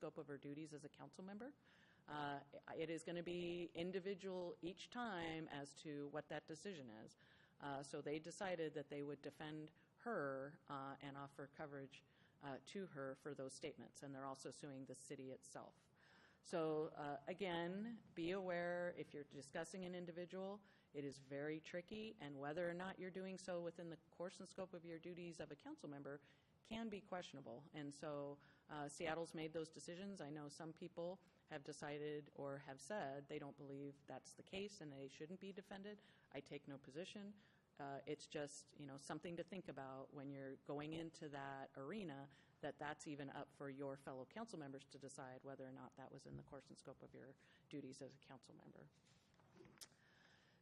scope of her duties as a council member. It is going to be individual each time as to what that decision is. So they decided that they would defend her and offer coverage to her for those statements, and they're also suing the city itself. So again, be aware if you're discussing an individual, it is very tricky, and whether or not you're doing so within the course and scope of your duties of a council member can be questionable. And so Seattle's made those decisions. I know some people have decided or have said they don't believe that's the case and they shouldn't be defended. I take no position. It's just, something to think about when you're going into that arena, that's even up for your fellow council members to decide whether or not that was in the course and scope of your duties as a council member.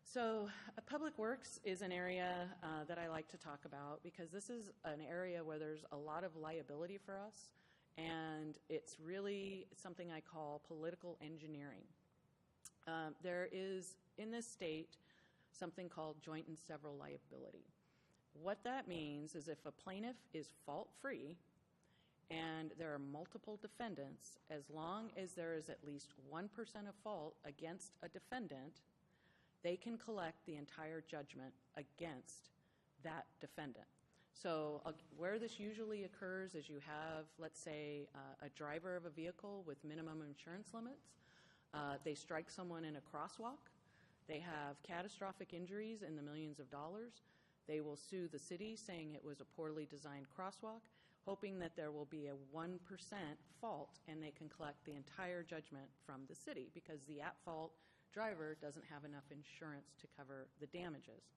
So public works is an area that I like to talk about because this is an area where there's a lot of liability for us, and it's really something I call political engineering. There is, in this state, something called joint and several liability. What that means is if a plaintiff is fault-free and there are multiple defendants, as long as there is at least 1% of fault against a defendant, they can collect the entire judgment against that defendant. So where this usually occurs is you have, let's say, a driver of a vehicle with minimum insurance limits. They strike someone in a crosswalk. They have catastrophic injuries in the millions of dollars. They will sue the city saying it was a poorly designed crosswalk, hoping that there will be a 1% fault and they can collect the entire judgment from the city because the at-fault driver doesn't have enough insurance to cover the damages.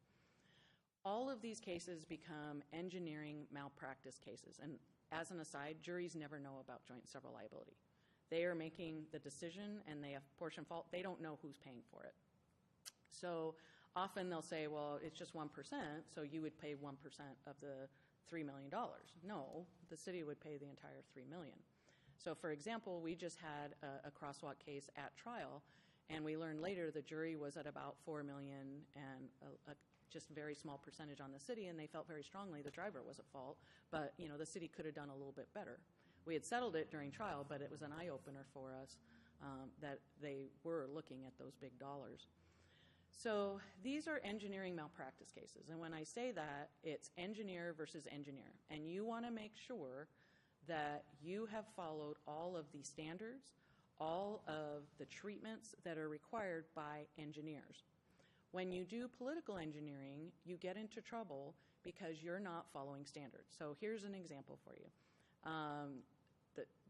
All of these cases become engineering malpractice cases. And as an aside, juries never know about joint and several liability. They are making the decision and they have portion fault. They don't know who's paying for it. So often they'll say, well, it's just 1%, so you would pay 1% of the $3 million. No, the city would pay the entire $3 million. So for example, we just had a crosswalk case at trial, and we learned later the jury was at about $4 million and a just very small percentage on the city, and they felt very strongly the driver was at fault, but the city could have done a little bit better. We had settled it during trial, but it was an eye-opener for us that they were looking at those big dollars. So these are engineering malpractice cases. And when I say that, it's engineer versus engineer. And you want to make sure that you have followed all of the standards, all of the treatments that are required by engineers. When you do political engineering, you get into trouble because you're not following standards. So here's an example for you.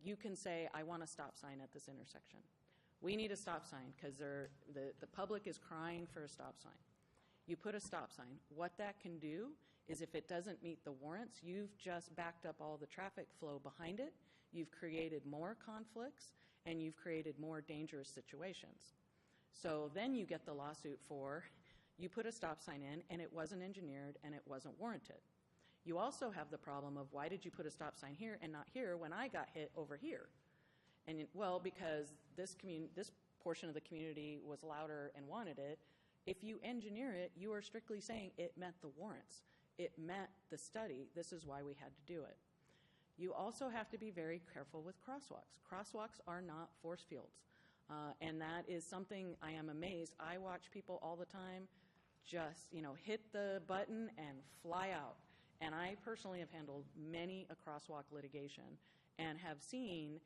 You can say, I want a stop sign at this intersection. We need a stop sign because the public is crying for a stop sign. You put a stop sign. What that can do is if it doesn't meet the warrants, you've just backed up all the traffic flow behind it, you've created more conflicts, and you've created more dangerous situations. So then you get the lawsuit for you put a stop sign in and it wasn't engineered and it wasn't warranted. You also have the problem of why did you put a stop sign here and not here when I got hit over here? And well, because this portion of the community was louder and wanted it. If you engineer it, you are strictly saying it met the warrants. It met the study. This is why we had to do it. You also have to be very careful with crosswalks. Crosswalks are not force fields. And that is something I am amazed. I watch people all the time just, hit the button and fly out. And I personally have handled many a crosswalk litigation and have seen,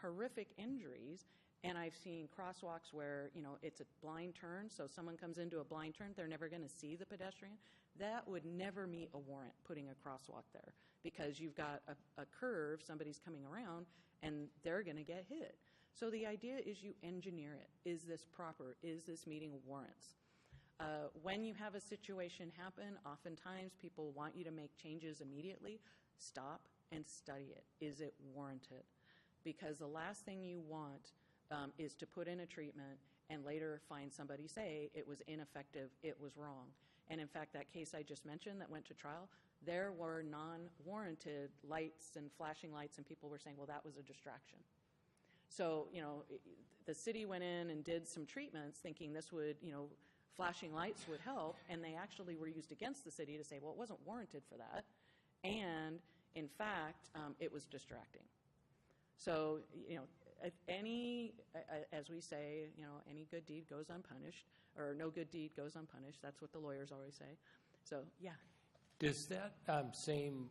horrific injuries. And I've seen crosswalks where, it's a blind turn. So someone comes into a blind turn, they're never going to see the pedestrian. That would never meet a warrant, putting a crosswalk there, because you've got a curve, somebody's coming around, and they're going to get hit. So the idea is you engineer it. Is this proper? Is this meeting warrants? When you have a situation happen, oftentimes people want you to make changes immediately. Stop and study it. Is it warranted? Because the last thing you want is to put in a treatment and later find somebody say it was ineffective, it was wrong. And in fact, that case I just mentioned that went to trial, there were non-warranted lights and flashing lights, and people were saying, well, that was a distraction. So, the city went in and did some treatments thinking this would, flashing lights would help, and they actually were used against the city to say, well, it wasn't warranted for that. And in fact, it was distracting. So, as we say, any good deed goes unpunished, or no good deed goes unpunished. That's what the lawyers always say. So, yeah. Does that same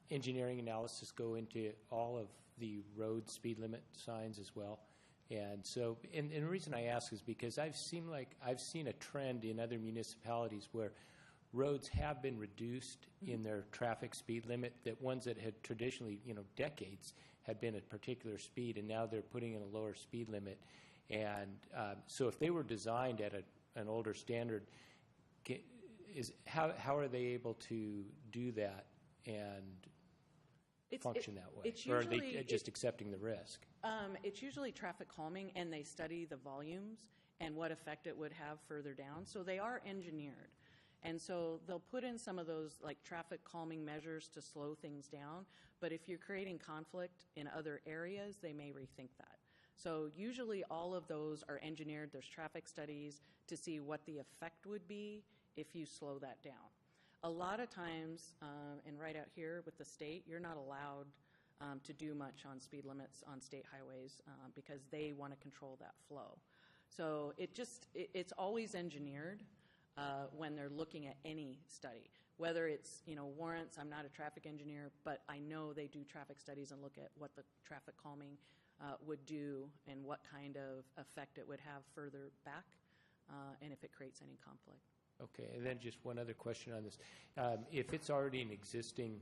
engineering analysis go into all of the road speed limit signs as well? And so, and the reason I ask is because I've seen a trend in other municipalities where roads have been reduced in their traffic speed limit, that ones that had traditionally, decades had been at particular speed, and now they're putting in a lower speed limit. And so if they were designed at an older standard, how are they able to do that and function that way? Or are they just accepting the risk? It's usually traffic calming, and they study the volumes and what effect it would have further down. So they are engineered. And so they'll put in some of those like traffic calming measures to slow things down. But if you're creating conflict in other areas, they may rethink that. So usually all of those are engineered. There's traffic studies to see what the effect would be if you slow that down. A lot of times, and right out here with the state, you're not allowed to do much on speed limits on state highways because they want to control that flow. So it's always engineered when they're looking at any study. Whether it's, warrants, I'm not a traffic engineer, but I know they do traffic studies and look at what the traffic calming would do and what kind of effect it would have further back and if it creates any conflict. Okay, and then just one other question on this. If it's already an existing,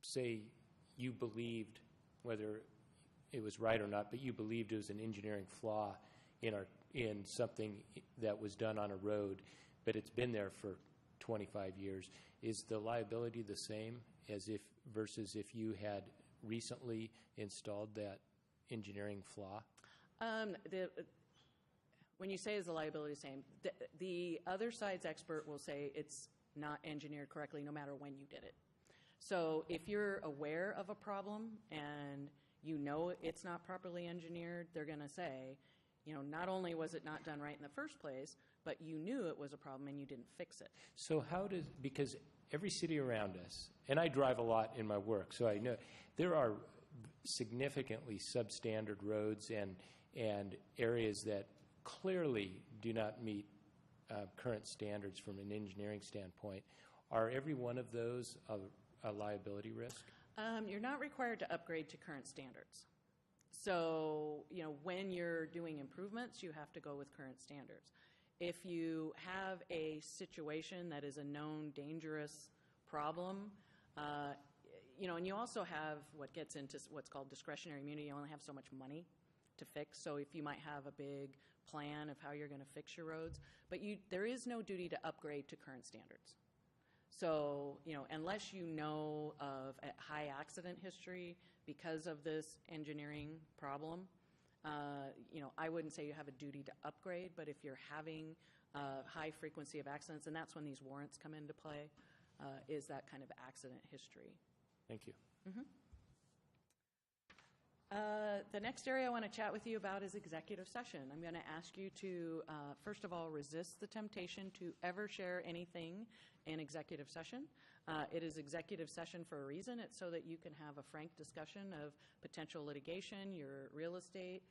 say you believed, whether it was right or not, but you believed it was an engineering flaw in something that was done on a road, but it's been there for 25 years, is the liability the same versus if you had recently installed that engineering flaw? When you say is the liability the same, the other side's expert will say it's not engineered correctly no matter when you did it. So if you're aware of a problem and you know it's not properly engineered, they're going to say, not only was it not done right in the first place, but you knew it was a problem and you didn't fix it. So because every city around us, and I drive a lot in my work, so I know there are significantly substandard roads and areas that clearly do not meet current standards from an engineering standpoint. Are every one of those a liability risk? You're not required to upgrade to current standards. So, when you're doing improvements, you have to go with current standards. If you have a situation that is a known dangerous problem, and you also have what gets into what's called discretionary immunity. You only have so much money to fix. So if you might have a big plan of how you're going to fix your roads, but there is no duty to upgrade to current standards. So, unless you know of a high accident history because of this engineering problem, I wouldn't say you have a duty to upgrade, but if you're having a high frequency of accidents, and that's when these warrants come into play, is that kind of accident history. Thank you. Mm-hmm. The next area I want to chat with you about is executive session. I'm going to ask you to, first of all, resist the temptation to ever share anything in executive session. It is executive session for a reason. It's so that you can have a frank discussion of potential litigation, your real estate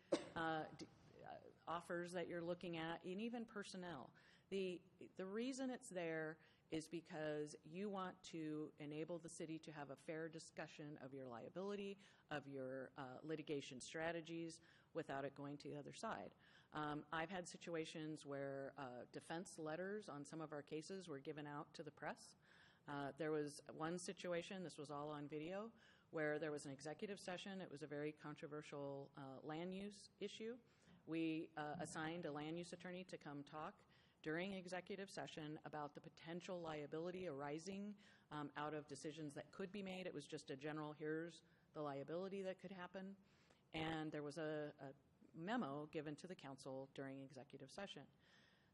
offers that you're looking at, and even personnel. The reason it's there is because you want to enable the city to have a fair discussion of your liability, of your litigation strategies, without it going to the other side. I've had situations where defense letters on some of our cases were given out to the press. There was one situation, this was all on video, where there was an executive session. It was a very controversial land use issue. We assigned a land use attorney to come talk during executive session about the potential liability arising out of decisions that could be made. It was just a general, here's the liability that could happen. And there was a memo given to the council during executive session.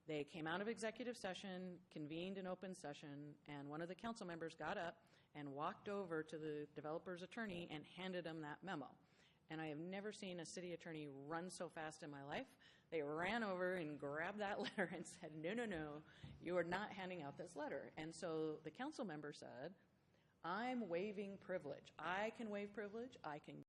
They came out of executive session, convened an open session, and one of the council members got up and walked over to the developer's attorney and handed him that memo. And I have never seen a city attorney run so fast in my life. They ran over and grabbed that letter and said, no, you are not handing out this letter. And so the council member said, I'm waiving privilege. I can waive privilege. I can